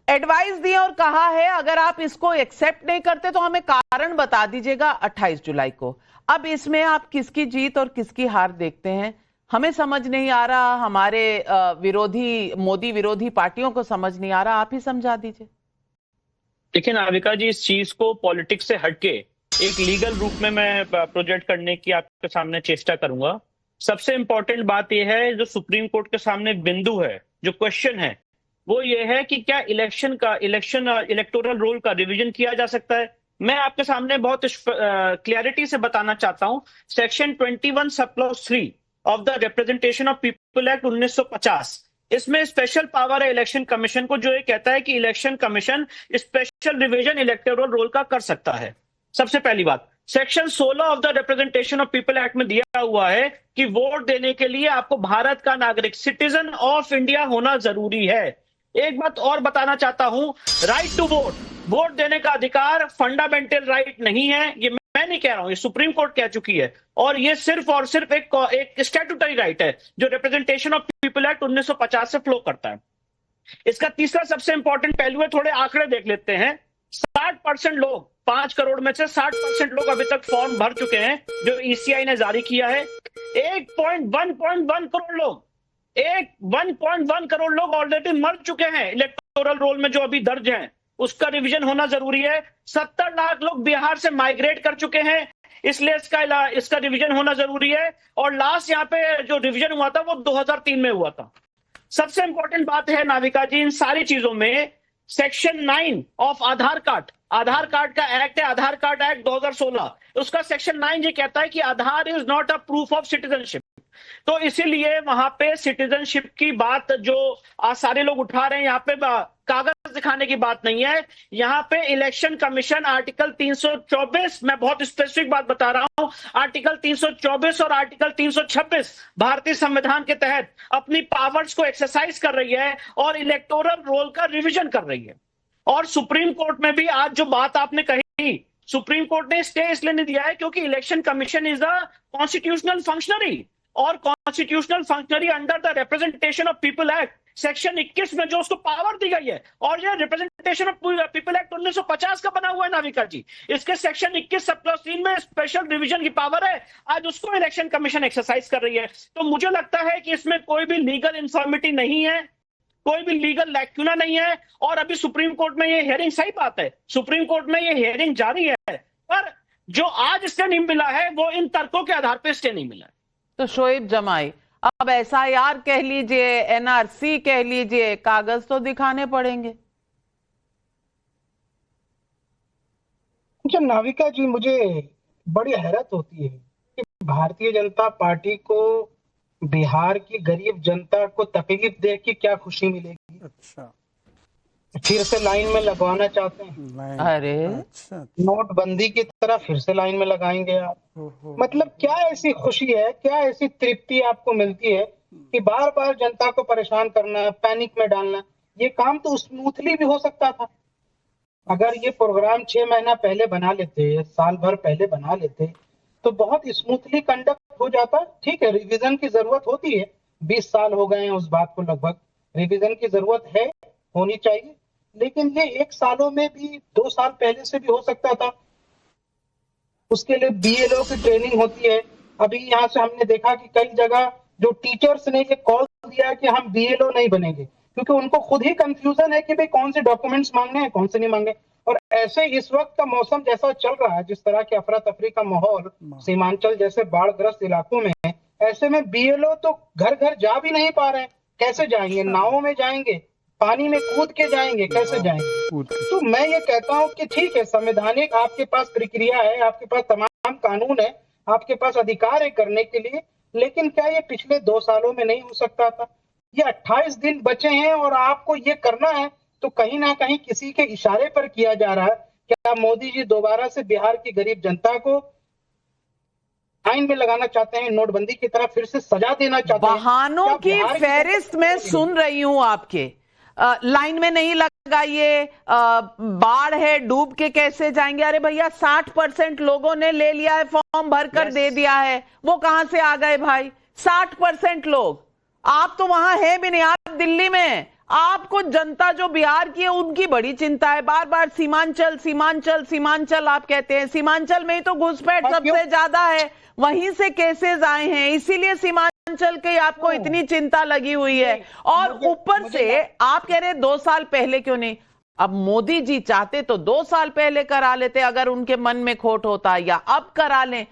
एडवाइस दी और कहा है अगर आप इसको एक्सेप्ट नहीं करते तो हमें कारण बता दीजिएगा 28 जुलाई को। अब इसमें आप किसकी जीत और किसकी हार देखते हैं? हमें समझ नहीं आ रहा, हमारे विरोधी, मोदी विरोधी पार्टियों को समझ नहीं आ रहा, आप ही समझा दीजिए। देखिए नाविका जी, इस चीज को पॉलिटिक्स से हटके एक लीगल रूप में मैं प्रोजेक्ट करने की आपके सामने चेष्टा करूंगा। सबसे इंपॉर्टेंट बात यह है, जो सुप्रीम कोर्ट के सामने बिंदु है, जो क्वेश्चन है, वो ये है कि क्या इलेक्टोरल रोल का रिवीजन किया जा सकता है। मैं आपके सामने बहुत क्लैरिटी से बताना चाहता हूं। Section 21 sub clause 3 of the representation of people act 1950, इसमें स्पेशल पावर है इलेक्शन कमीशन को, जो ये कहता है कि election commission special revision electoral roll का कर सकता है। सबसे पहली बात, section 16 of the representation of people act में दिया हुआ है कि वोट देने के लिए आपको भारत का नागरिक, सिटीजन ऑफ इंडिया होना जरूरी है। एक बात और बताना चाहता हूं, राइट टू वोट, वोट देने का अधिकार फंडामेंटल राइट नहीं है, ये मैं नहीं कह रहा हूं, ये सुप्रीम कोर्ट कह चुकी है, और ये सिर्फ और सिर्फ एक स्टैट्यूटरी राइट है जो रिप्रेजेंटेशन ऑफ पीपल एक्ट 1950 से फ्लो करता है। इसका तीसरा सबसे इंपॉर्टेंट पहलू है, थोड़े आंकड़े देख लेते हैं। 60% लोग, 5 करोड़ में से 60% लोग अभी तक फॉर्म भर चुके हैं जो ईसीआई ने जारी किया है। 1.1 करोड़ लोग, 1.1 करोड़ लोग ऑलरेडी मर चुके हैं इलेक्टोरल रोल में जो अभी दर्ज हैं, उसका रिवीजन होना जरूरी है। 70 लाख लोग बिहार से माइग्रेट कर चुके हैं, इसलिए इसका रिवीजन होना जरूरी है। और लास्ट यहाँ पे जो रिवीजन हुआ था वो 2003 में हुआ था। सबसे इंपॉर्टेंट बात है नाविका जी, इन सारी चीजों में सेक्शन 9 ऑफ आधार कार्ड का एक्ट है, आधार कार्ड एक्ट 2016, उसका सेक्शन 9 ये कहता है कि Aadhaar is not a proof of citizenship. तो इसीलिए वहां पे सिटीजनशिप की बात जो सारे लोग उठा रहे हैं, यहाँ पे कागज दिखाने की बात नहीं है। यहाँ पे इलेक्शन कमीशन आर्टिकल 324, मैं बहुत स्पेसिफिक बात बता रहा हूं, आर्टिकल 324 और आर्टिकल 326 भारतीय संविधान के तहत अपनी पावर्स को एक्सरसाइज कर रही है और इलेक्टोरल रोल का रिवीजन कर रही है। और सुप्रीम कोर्ट में भी आज जो बात आपने कही, सुप्रीम कोर्ट ने स्टे इसलिए नहीं दिया है क्योंकि election commission is a constitutional functionary, और constitutional functionary under the representation of people act section 21 में जो उसको पावर दी गई है, और ये रिप्रेजेंटेशन ऑफ पीपल एक्ट 1950 का बना हुआ है नाविका जी, इसके सेक्शन 21 सब क्लॉज 3 में स्पेशल रिवीजन की पावर है, आज उसको इलेक्शन कमीशन एक्सरसाइज कर रही है। तो मुझे लगता है कि इसमें कोई भी लीगल इन्फॉर्मिटी नहीं है, कोई भी लीगल लैक्यूना नहीं है। और अभी सुप्रीम कोर्ट में ये हियरिंग, सही बात है, सुप्रीम कोर्ट में ये हियरिंग जारी है, पर जो आज स्टे नहीं मिला है वो इन तर्कों के आधार पर स्टे नहीं मिला है। तो शोएब जमाई, अब एसआईआर कह लीजिए, एनआरसी कह लीजिए, कागज तो दिखाने पड़ेंगे। अच्छा नाविका जी, मुझे बड़ी हैरत होती है कि भारतीय जनता पार्टी को बिहार की गरीब जनता को तकलीफ देख के क्या खुशी मिलेगी। अच्छा, फिर से लाइन में लगवाना चाहते हैं। अरे अच्छा, नोटबंदी की तरह फिर से लाइन में लगाएंगे आप। मतलब क्या ऐसी खुशी है, क्या ऐसी तृप्ति आपको मिलती है कि बार बार जनता को परेशान करना, पैनिक में डालना। ये काम तो स्मूथली भी हो सकता था। अगर ये प्रोग्राम 6 महीना पहले बना लेते, साल भर पहले बना लेते, तो बहुत स्मूथली कंडक्ट हो जाता। ठीक है, रिवीजन की जरूरत होती है, 20 साल हो गए हैं उस बात को, लगभग रिवीजन की जरूरत है, होनी चाहिए, लेकिन ये 1 सालों में भी 2 साल पहले से भी हो सकता था। उसके लिए बीएलओ की ट्रेनिंग होती है। अभी यहाँ से हमने देखा कि कई जगह जो टीचर्स ने ये कॉल दिया कि हम बीएलओ नहीं बनेंगे, क्योंकि उनको खुद ही कंफ्यूजन है कि भाई कौन से डॉक्यूमेंट्स मांगने हैं, कौन से नहीं मांगे। और ऐसे इस वक्त का मौसम जैसा चल रहा है, जिस तरह की अफरा तफरी का माहौल सीमांचल जैसे बाढ़ग्रस्त इलाकों में है, ऐसे में बीएलओ तो घर घर जा भी नहीं पा रहे हैं। कैसे जाएंगे? नावों में जाएंगे, पानी में कूद के जाएंगे, कैसे जाएंगे? तो मैं ये कहता हूँ कि ठीक है, संवैधानिक आपके पास प्रक्रिया है, आपके पास तमाम कानून है, आपके पास अधिकार है करने के लिए, लेकिन क्या ये पिछले 2 सालों में नहीं हो सकता था? ये 28 दिन बचे हैं और आपको ये करना है, तो कहीं ना कहीं किसी के इशारे पर किया जा रहा है। क्या मोदी जी दोबारा से बिहार की गरीब जनता को लाइन में लगाना चाहते हैं, नोटबंदी की तरह फिर से सजा देना चाहते हैं? बहानों की फेहरिस्त में सुन रही हूं आपके, लाइन में नहीं लगाइए, बाढ़ है, डूब के कैसे जाएंगे। अरे भैया 60% लोगों ने ले लिया है, फॉर्म भरकर दे दिया है, वो कहां से आ गए भाई? 60% लोग, आप तो वहां है भी नहीं, आप दिल्ली में। आपको जनता जो बिहार की है उनकी बड़ी चिंता है, बार बार सीमांचल सीमांचल सीमांचल आप कहते हैं, सीमांचल में ही तो घुसपैठ सबसे ज्यादा है, वहीं से केसेस आए हैं, इसीलिए सीमांचल की आपको इतनी चिंता लगी हुई है। और ऊपर से आप कह रहे हैं 2 साल पहले क्यों नहीं? अब मोदी जी चाहते तो 2 साल पहले करा लेते, अगर उनके मन में खोट होता, या अब करा लें।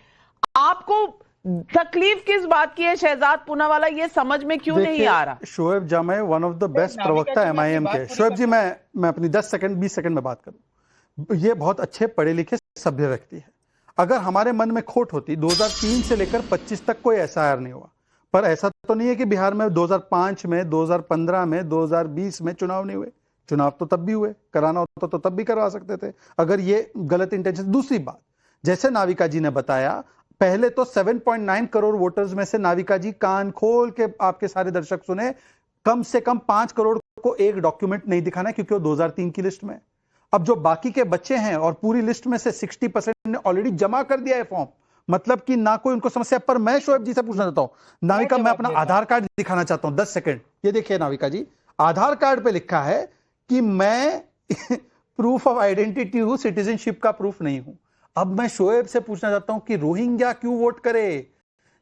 आपको तकलीफ किस बात की है शहजाद पूनावाला, ये समझ में क्यों नहीं आ रहा? शोएब जामे वन ऑफ द बेस्ट प्रवक्ता MIM के। शोएब जी, मैं अपनी 10 सेकंड 20 सेकंड में बात करूं। ये बहुत अच्छे पढ़े लिखे सभ्य व्यक्ति है। अगर हमारे मन में खोट होती, 2003 से लेकर 25 तक कोई SIR नहीं हुआ, पर ऐसा तो नहीं है कि बिहार में 2005 में, 2015 में, 2020 में चुनाव नहीं हुए। चुनाव तो तब भी हुए, कराना होता तो तब भी करवा सकते थे अगर ये गलत इंटेंशन। दूसरी बात, जैसे नाविका जी ने बताया, पहले तो 7.9 करोड़ वोटर्स में से नाविका जी कान खोल के आपके सारे दर्शक सुने, कम से कम 5 करोड़ को एक डॉक्यूमेंट नहीं दिखाना क्योंकि वो 2003 की लिस्ट में। अब जो बाकी के बच्चे हैं और पूरी लिस्ट में से 60% ने ऑलरेडी जमा कर दिया है फॉर्म, मतलब कि ना कोई उनको समस्या। पर मैं शोएब जी से पूछना चाहता हूं, नाविका, मैं अपना आधार कार्ड दिखाना चाहता हूं, 10 सेकंड। ये देखिए नाविका जी, आधार कार्ड पे लिखा है कि मैं प्रूफ ऑफ आइडेंटिटी हूं, सिटीजनशिप का प्रूफ नहीं हूं। अब मैं शोएब से पूछना चाहता हूं कि रोहिंग्या क्यों वोट करे?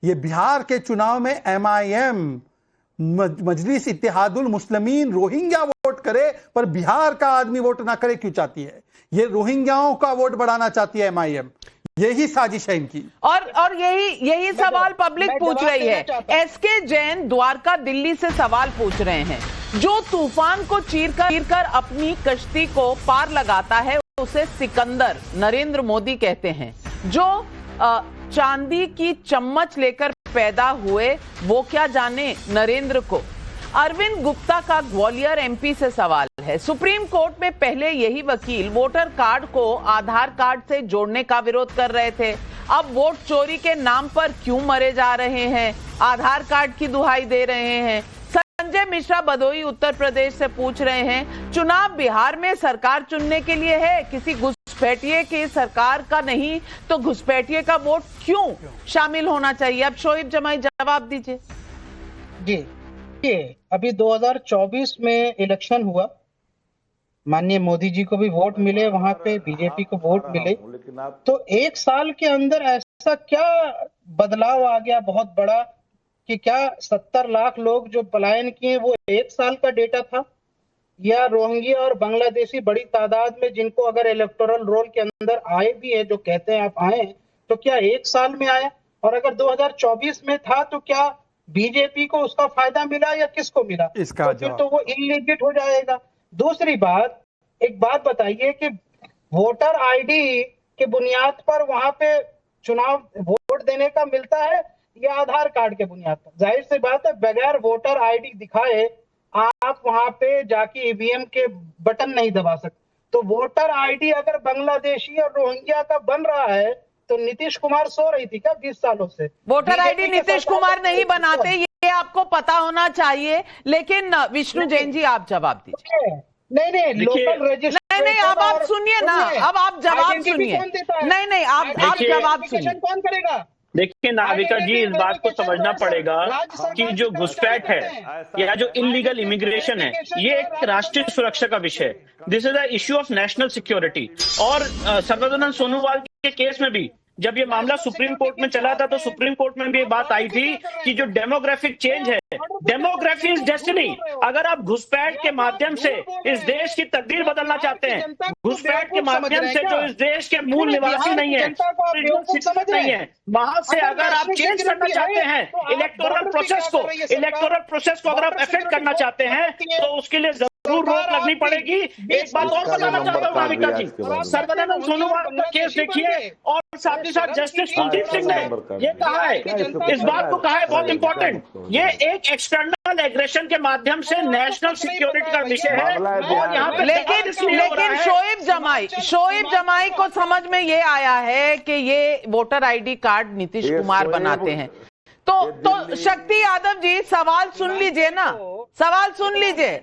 ये बिहार के चुनाव में MIM मजलिस इत्तेहादुल मुस्लिमीन रोहिंग्या वोट करे, पर बिहार का आदमी वोट ना करे, क्यों चाहती है? ये रोहिंग्याओं का वोट बढ़ाना चाहती है MIM, यही साजिश है इनकी। और यही सवाल पब्लिक पूछ रही है। SK जैन द्वारका दिल्ली से सवाल पूछ रहे हैं, जो तूफान को चीर कर अपनी कश्ती को पार लगाता है उसे सिकंदर नरेंद्र मोदी कहते हैं। जो चांदी की चम्मच लेकर पैदा हुए वो क्या जाने नरेंद्र को। अरविंद गुप्ता का ग्वालियर MP से सवाल है। सुप्रीम कोर्ट में पहले यही वकील वोटर कार्ड को आधार कार्ड से जोड़ने का विरोध कर रहे थे, अब वोट चोरी के नाम पर क्यों मरे जा रहे हैं, आधार कार्ड की दुहाई दे रहे हैं। संजय मिश्रा बदोई उत्तर प्रदेश से पूछ रहे हैं, चुनाव बिहार में सरकार चुनने के लिए है, किसी घुसपैठिए की सरकार का नहीं, तो घुसपैठिए का वोट क्यों शामिल होना चाहिए? अब शोएब जमाई जवाब दीजिए। जी, अभी 2024 में इलेक्शन हुआ, माननीय मोदी जी को भी वोट मिले, वहां पे बीजेपी को वोट मिले, तो एक साल के अंदर ऐसा क्या बदलाव आ गया बहुत बड़ा कि क्या 70 लाख लोग जो पलायन किए वो एक साल का डेटा था, या रोहिंग्या और बांग्लादेशी बड़ी तादाद में जिनको अगर इलेक्टोरल रोल के अंदर आए भी है, जो कहते हैं आप आए, तो क्या एक साल में आया? और अगर 2024 में था तो क्या बीजेपी को उसका फायदा मिला या किसको मिला? इसका तो फिर तो वो इलीजिट हो जाएगा। दूसरी बात, एक बात बताइए कि वोटर ID के बुनियाद पर वहां पे चुनाव वोट देने का मिलता है या आधार कार्ड के बुनियाद पर? जाहिर सी बात है, बगैर वोटर ID दिखाए आप वहां पे जाके EVM के बटन नहीं दबा सकते। तो वोटर ID अगर बांग्लादेशी और रोहिंग्या का बन रहा है तो नीतीश कुमार सो रही थी क्या 20 सालों से? वोटर ID नीतीश कुमार नहीं बनाते, ये आपको पता होना चाहिए। लेकिन विष्णु जैन जी, आप जवाब दीजिए। नहीं, लोकल रजिस्ट्रेशन। नहीं, अब आप सुनिए ना, अब आप जवाब सुनिए। नहीं, आप जवाब सुनिए। कौन करेगा? देखिए नाविका जी, इस बात को समझना पड़ेगा कि जो घुसपैठ है या जो इलीगल इमिग्रेशन है, ये एक राष्ट्रीय सुरक्षा का विषय है। This is the issue of national security. और सर्वजनन सोनोवाल के केस में भी जब ये मामला सुप्रीम कोर्ट में चला था तो सुप्रीम कोर्ट में भी एक बात आई थी कि जो डेमोग्राफिक चेंज है, डेमोग्राफी इज डेस्टिनी। अगर आप घुसपैठ के माध्यम से इस देश की तकदीर बदलना चाहते हैं, घुसपैठ के माध्यम से जो इस देश के मूल निवासी नहीं है, नहीं है, वहां से अगर आप चेंज करना चाहते हैं इलेक्टोरल प्रोसेस को अगर आप अफेक्ट करना चाहते हैं तो उसके लिए जरूर रोक लगनी पड़ेगी। एक बात और बताना चाहता हूँ नाविका जी, सर्वजनन सोनोवाल का केस देखिए और साथ ही साथ जस्टिस कुलदीप सिंह ने ये कहा है, इस बात को कहा है, बहुत इंपॉर्टेंट, ये एक एक्सटर्नल एग्रेशन के माध्यम से नेशनल सिक्योरिटी का विषय है। और यहाँ पे लेकिन शोएब जमाई को समझ में ये आया है कि ये voter ID card Nitish Kumar बनाते हैं। तो शक्ति यादव जी, सवाल सुन लीजिए ना, सवाल सुन लीजिए।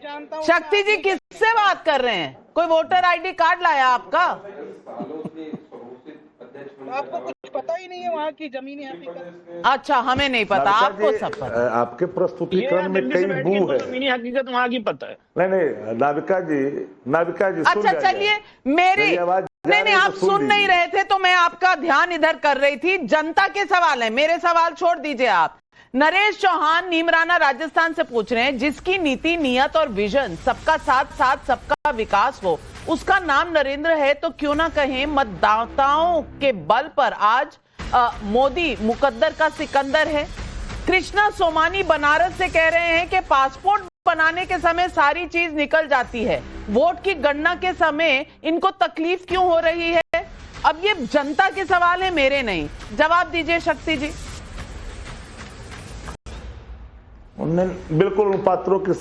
शक्ति जी किससे बात कर रहे हैं? कोई वोटर ID कार्ड लाया आपका? आपको कुछ पता ही नहीं है वहाँ की जमीनी हकीकत? अच्छा, हमें नहीं पता, आपको सब पता। आपके प्रस्तुतिकरण में कई बू है, जमीनी हकीकत वहाँ की पता है। नहीं, नाविका जी अच्छा चलिए, मेरी नहीं, आप सुन नहीं रहे थे तो मैं आपका ध्यान इधर कर रही थी। जनता के सवाल है, मेरे सवाल छोड़ दीजिए आप। नरेश चौहान नीमराना राजस्थान से पूछ रहे हैं, जिसकी नीति, नियत और विजन सबका साथ सबका विकास हो, उसका नाम नरेंद्र है, तो क्यों ना कहें मतदाताओं के बल पर आज मोदी मुकद्दर का सिकंदर है। कृष्णा सोमानी बनारस से कह रहे हैं कि पासपोर्ट बनाने के समय सारी चीज निकल जाती है, वोट की गणना के समय इनको तकलीफ क्यों हो रही है? अब ये जनता के सवाल है, मेरे नहीं। जवाब दीजिए शक्ति जी। बिल्कुल उन पात्रों की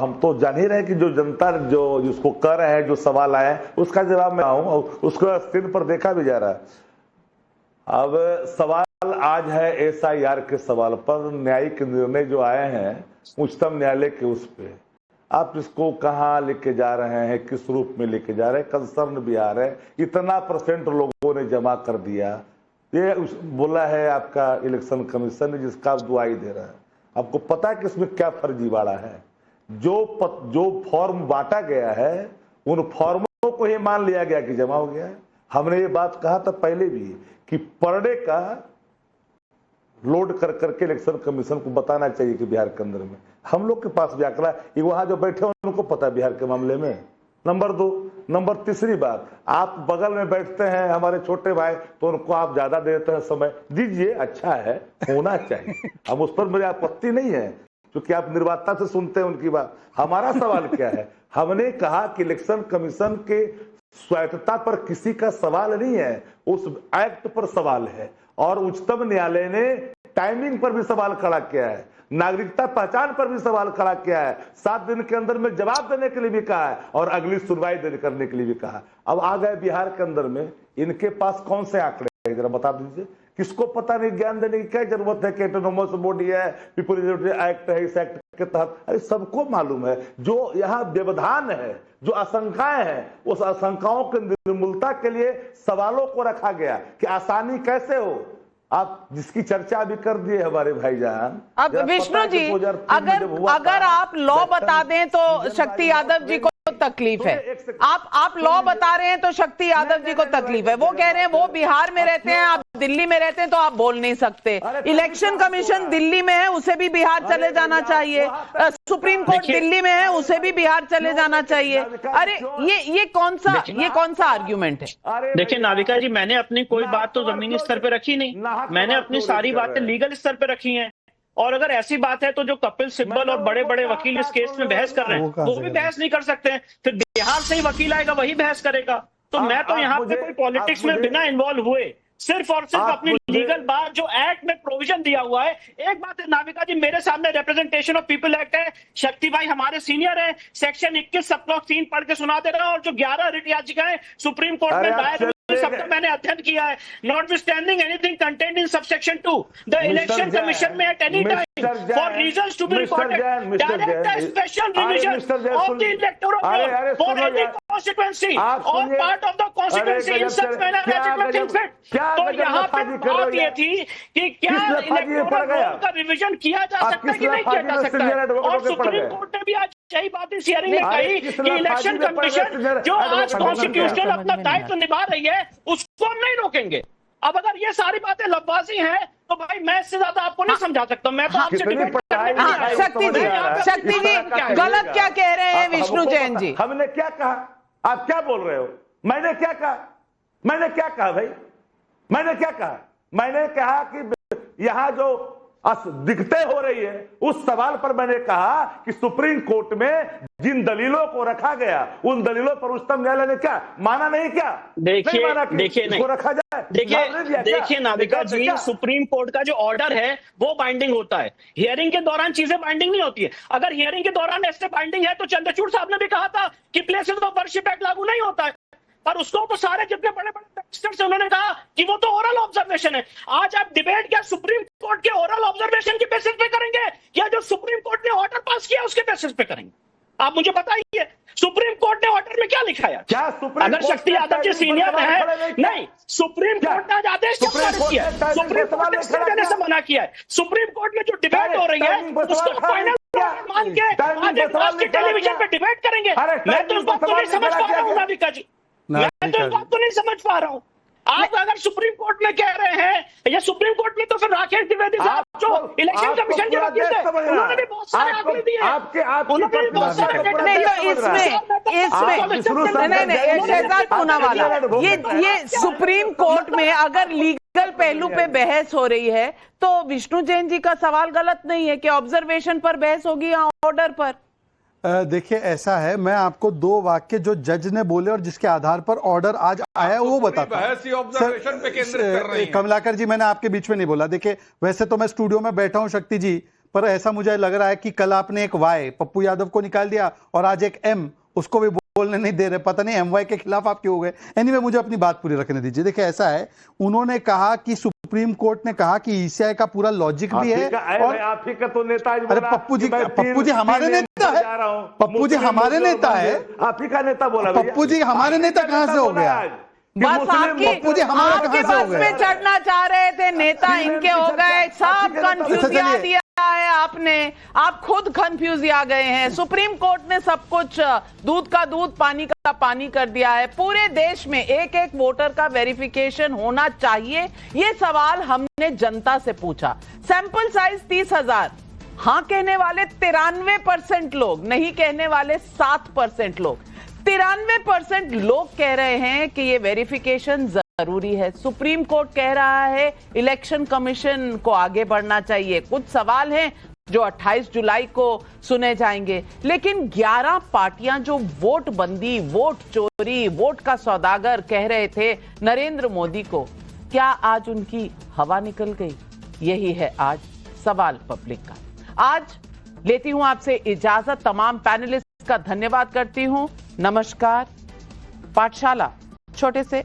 हम तो जान ही रहे हैं कि जो जनता जो उसको कर रहे हैं, जो सवाल आए उसका जवाब मैं आऊं और उसको स्क्रीन पर देखा भी जा रहा है। अब सवाल आज है एसआईआर के सवाल पर, न्यायिक निर्णय जो आए हैं उच्चतम न्यायालय के उस पे आप इसको कहाँ लेके जा रहे हैं, किस रूप में लेके जा रहे हैं? कंसर्न बिहार है, इतना % लोगों ने जमा कर दिया, ये बोला है आपका इलेक्शन कमीशन जिसका आप दुआई दे रहे हैं। आपको पता है कि इसमें क्या फर्जीवाड़ा है? जो फॉर्म बांटा गया है उन फॉर्मों को ही मान लिया गया कि जमा हो गया है। हमने ये बात कहा था पहले भी कि पर डे का लोड कर करके इलेक्शन कमीशन को बताना चाहिए कि बिहार के अंदर में हम लोग के पास भी आंकड़ा, वहां जो बैठे हैं उनको पता है बिहार के मामले में। नंबर 2, नंबर तीसरी बात, आप बगल में बैठते हैं हमारे छोटे भाई, तो उनको आप ज्यादा देते हैं समय, दीजिए, अच्छा है, होना चाहिए। अब उस पर मेरी आपत्ति नहीं है क्योंकि आप निर्वाता से सुनते हैं उनकी बात। हमारा सवाल क्या है? हमने कहा कि इलेक्शन कमीशन के स्वायत्तता पर किसी का सवाल नहीं है, उस एक्ट पर सवाल है। और उच्चतम न्यायालय ने टाइमिंग पर भी सवाल खड़ा किया है, नागरिकता पहचान पर भी सवाल खड़ा किया है, 7 दिन के अंदर में जवाब देने के लिए भी कहा है और अगली सुनवाई करने के लिए भी कहा। अब आ गए बिहार के अंदर में, इनके पास कौन से आंकड़े हैं जरा बता दीजिए। किसको पता नहीं, ज्ञान देने की क्या जरूरत है कि ऑटोनोमस बॉडी है, पीपल एक्ट है, इस एक्ट के तहत, अरे सबको मालूम है। जो यहाँ व्यवधान है, जो आशंकाएं हैं, उस आशंकाओं की निर्मूलता के लिए सवालों को रखा गया कि आसानी कैसे हो। आप जिसकी चर्चा अभी कर दिए हमारे भाईजान। अब विष्णु जी, अगर आप लॉ बता दें तो शक्ति यादव जी को तकलीफ है। आप लॉ बता रहे हैं तो शक्ति यादव जी को तकलीफ है। वो कह रहे हैं वो बिहार में रहते हैं, आप दिल्ली में रहते हैं, तो आप बोल नहीं सकते। इलेक्शन कमीशन दिल्ली में है, उसे भी बिहार चले जाना चाहिए। सुप्रीम कोर्ट दिल्ली में है, उसे भी बिहार चले जाना चाहिए। अरे ये कौन सा आर्ग्यूमेंट है? देखिए नाविका जी, मैंने अपनी कोई बात तो जमीनी स्तर पे रखी नहीं, मैंने अपनी सारी बातें लीगल स्तर पे रखी हैं। और अगर ऐसी बात है तो जो कपिल सिब्बल और बड़े बड़े वकील इस केस में बहस कर रहे हैं वो भी बहस नहीं कर सकते हैं। फिर बिहार से ही वकील आएगा, वही बहस करेगा। तो मैं तो यहाँ पे कोई पॉलिटिक्स में बिना इन्वॉल्व हुए सिर्फ और सिर्फ अपनी लीगल बात, जो एक्ट में प्रोविजन दिया हुआ है। एक बात है नाविका जी, मेरे सामने रिप्रेजेंटेशन ऑफ पीपल एक्ट है, शक्ति भाई हमारे सीनियर है, सेक्शन 21 सब क्लॉज 3 पढ़ के सुना दे रहा हूं। और जो 11 रिट याचिकाएं सुप्रीम कोर्ट में दायर हुई सबका मैंने अध्ययन किया है। Notwithstanding anything contained in subsection 2, the election commission may at any time for reasons to be recorded direct a special revision of the electoral roll for any constituency or part of the constituency in such manner as it may think fit. तो यहाँ पे बात ये थी कि क्या electoral roll का revision किया जा सकता है कि नहीं किया जा सकता है। और सुप्रीम कोर्ट ने भी आज यही बात इस हियरिंग में कही कि इलेक्शन कमीशन जो आज कॉन्स्टिट्यूशनल अपना दायित्व निभा रही है उसको हम नहीं रोकेंगे। अब अगर ये सारी बातें लफबाजी हैं तो भाई मैं इससे ज्यादा आपको नहीं समझा सकता। मैं तो आपसे डिबेट करने के लिए शक्ति जी गलत क्या कह रहे हैं विष्णु जैन जी? हमने क्या कहा? आप क्या बोल रहे हो? मैंने क्या कहा? मैंने क्या कहा भाई? मैंने क्या कहा? मैंने कहा कि यहाँ जो दिक्कतें हो रही है उस सवाल पर मैंने कहा कि सुप्रीम कोर्ट में जिन दलीलों को रखा गया उन दलीलों पर उच्चतम न्यायालय ने क्या माना नहीं? क्या देखिए रखा जाए? देखिए नाविका जी, सुप्रीम कोर्ट का जो ऑर्डर है वो बाइंडिंग होता है, हियरिंग के दौरान चीजें बाइंडिंग नहीं होती है। अगर हियरिंग के दौरान ऐसे बाइंडिंग है तो चंद्रचूड़ साहब ने भी कहा था कि प्लेसेस ऑफ वर्शिप एक्ट लागू नहीं होता है, पर उसको तो सारे जितने बड़े बड़े बैरिस्टर्स से उन्होंने कहा कि वो तो ओरल ऑब्जर्वेशन है। आज आप डिबेट क्या सुप्रीम कोर्ट के ओरल ऑब्जर्वेशन के बेसिस पे करेंगे या जो सुप्रीम कोर्ट ने ऑर्डर पास किया उसके बेसिस पे करेंगे? आप मुझे बताइए सुप्रीम कोर्ट ने ऑर्डर में क्या लिखा है? क्या अगर शक्ति यादव जी सीनियर है, नहीं, सुप्रीम कोर्ट ने आज आदेश पारित किया है, सुप्रीम कोर्ट ने स्टे देने से मना किया है। सुप्रीम कोर्ट में जो डिबेट हो रही है उसको फाइनल मान के आज एक राष्ट्रीय टेलीविजन पे डिबेट करेंगे। मैं तो इस बात को नहीं समझ पा रहा हूँ नाविका जी, मैं तो इस बात को नहीं समझ पा रहा हूँ। आप अगर सुप्रीम कोर्ट में कह रहे हैं या सुप्रीम कोर्ट में तो फिर राकेश द्विवेदी साहब जो इलेक्शन कमीशन के वकील थे, उन्होंने भी बहुत सारे आंकड़े दिए। उन्होंने भी बहुत सारे नहीं तो इसमें नहीं शहजाद पूनावाला, ये सुप्रीम कोर्ट में अगर लीगल पहलू पे बहस हो रही है तो विष्णु जैन जी का सवाल गलत नहीं है कि ऑब्जर्वेशन पर बहस होगी या ऑर्डर पर? देखिए ऐसा है, मैं आपको 2 वाक्य जो जज ने बोले और जिसके आधार पर ऑर्डर आज आया वो बताता हूं। कमलाकर जी, मैंने आपके बीच में नहीं बोला। देखिए वैसे तो मैं स्टूडियो में बैठा हूं शक्ति जी, पर ऐसा मुझे लग रहा है कि कल आपने एक वाई पप्पू यादव को निकाल दिया और आज एक एम उसको भी बोलने नहीं दे रहे। पता नहीं एमवाई के खिलाफ आप क्यों हो गए। एनीवे मुझे अपनी बात पूरी रखने दीजिए। देखिए ऐसा है, उन्होंने कहा कि सुप्रीम कोर्ट ने कहा कि ईसीआई का पूरा लॉजिक भी है और आप ही का तो नेता, अरे पप्पू जी हमारे नेता है, पप्पू जी हमारे नेता है, आप ही का नेता बोला। पप्पू जी हमारे नेता कहां से हो गया? बस आपके बस में चढ़ना चाह रहे थे, नेता इनके हो गए, सब कंफ्यूजिया दिया है आपने, आप खुद कंफ्यूजिया गए हैं। सुप्रीम कोर्ट ने सब कुछ दूध का दूध पानी का पानी कर दिया है। पूरे देश में एक एक वोटर का वेरिफिकेशन होना चाहिए, ये सवाल हमने जनता से पूछा। सैंपल साइज 30,000, हाँ कहने वाले 93% लोग, नहीं कहने वाले 7% लोग। 93% लोग कह रहे हैं कि ये वेरिफिकेशन जरूरी है। सुप्रीम कोर्ट कह रहा है इलेक्शन कमीशन को आगे बढ़ना चाहिए। कुछ सवाल हैं जो 28 जुलाई को सुने जाएंगे, लेकिन 11 पार्टियां जो वोट बंदी, वोट चोरी, वोट का सौदागर कह रहे थे नरेंद्र मोदी को, क्या आज उनकी हवा निकल गई? यही है आज सवाल पब्लिक का। आज लेती हूं आपसे इजाजत, तमाम पैनलिस्ट का धन्यवाद करती हूं। नमस्कार। पाठशाला छोटे से